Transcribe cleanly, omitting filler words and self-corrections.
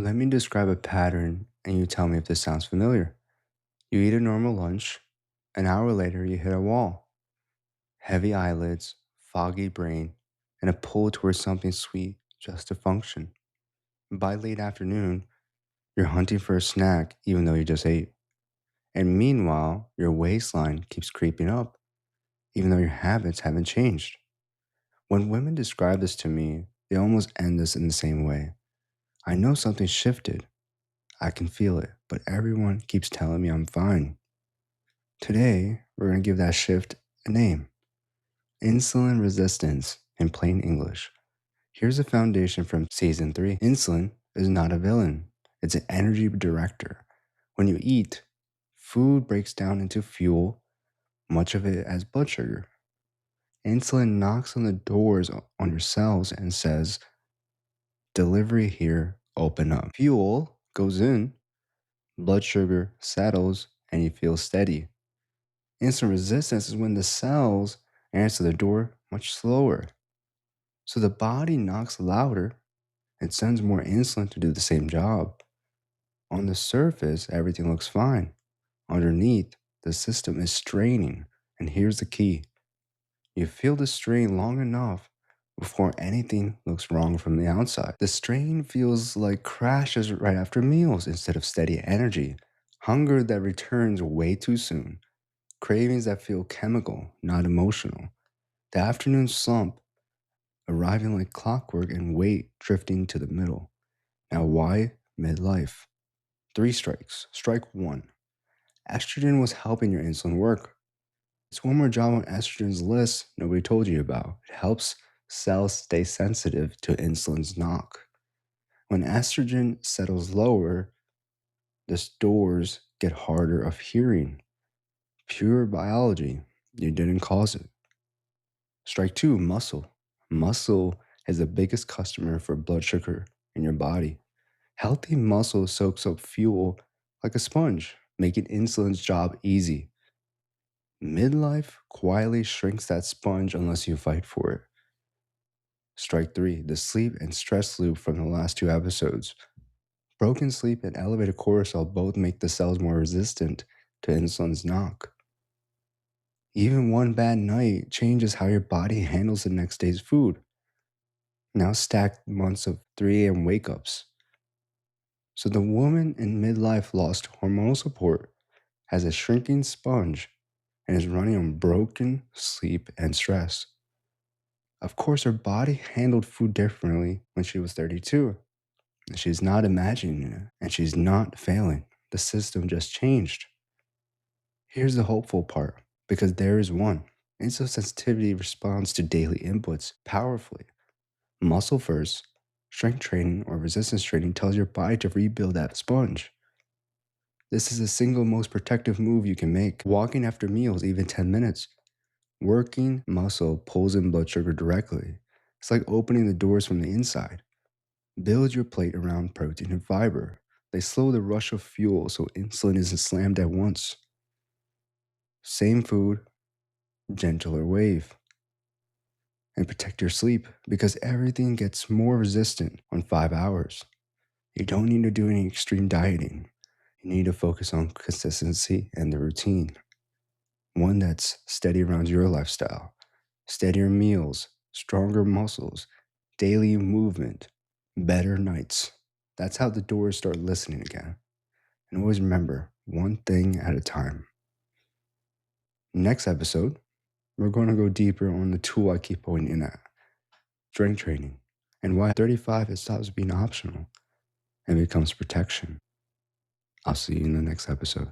Let me describe a pattern and you tell me if this sounds familiar. You eat a normal lunch, an hour later, you hit a wall. Heavy eyelids, foggy brain, and a pull towards something sweet just to function. By late afternoon, you're hunting for a snack even though you just ate. And meanwhile, your waistline keeps creeping up even though your habits haven't changed. When women describe this to me, they almost end this in the same way. I know something shifted. I can feel it, but everyone keeps telling me I'm fine. Today, we're going to give that shift a name: insulin resistance in plain English. Here's a foundation from season 3. Insulin is not a villain, it's an energy director. When you eat, food breaks down into fuel, much of it as blood sugar. Insulin knocks on the doors on your cells and says, delivery here, open up. Fuel goes in, blood sugar settles, and you feel steady. Insulin resistance is when the cells answer the door much slower. So the body knocks louder and sends more insulin to do the same job. On the surface, everything looks fine. Underneath, the system is straining. And here's the key: you feel the strain long enough before anything looks wrong from the outside. The strain feels like crashes right after meals instead of steady energy, hunger that returns way too soon, cravings that feel chemical, not emotional, the afternoon slump arriving like clockwork, and weight drifting to the middle. Now, why midlife? Three strikes. Strike one: estrogen was helping your insulin work. It's one more job on estrogen's list nobody told you about. It helps cells stay sensitive to insulin's knock. When estrogen settles lower, the doors get harder of hearing. Pure biology. You didn't cause it. Strike two: muscle. Muscle is the biggest customer for blood sugar in your body. Healthy muscle soaks up fuel like a sponge, making insulin's job easy. Midlife quietly shrinks that sponge unless you fight for it. Strike three: the sleep and stress loop from the last two episodes. Broken sleep and elevated cortisol both make the cells more resistant to insulin's knock. Even one bad night changes how your body handles the next day's food. Now stacked months of 3 a.m. wake ups. So the woman in midlife lost hormonal support, has a shrinking sponge, and is running on broken sleep and stress. Of course, her body handled food differently when she was 32. She's not imagining it, and she's not failing. The system just changed. Here's the hopeful part, because there is one. Insulin sensitivity responds to daily inputs powerfully. Muscle first, strength training or resistance training tells your body to rebuild that sponge. This is the single most protective move you can make. Walking after meals, even 10 minutes. Working muscle pulls in blood sugar directly. It's like opening the doors from the inside. Build your plate around protein and fiber. They slow the rush of fuel so insulin isn't slammed at once. Same food, gentler wave. And protect your sleep, because everything gets more resistant on 5 hours. You don't need to do any extreme dieting. You need to focus on consistency and the routine. One that's steady around your lifestyle. Steadier meals, stronger muscles, daily movement, better nights. That's how the doors start listening again. And always remember, one thing at a time. Next episode, we're going to go deeper on the tool I keep pointing at: strength training, and why at 35 it stops being optional and becomes protection. I'll see you in the next episode.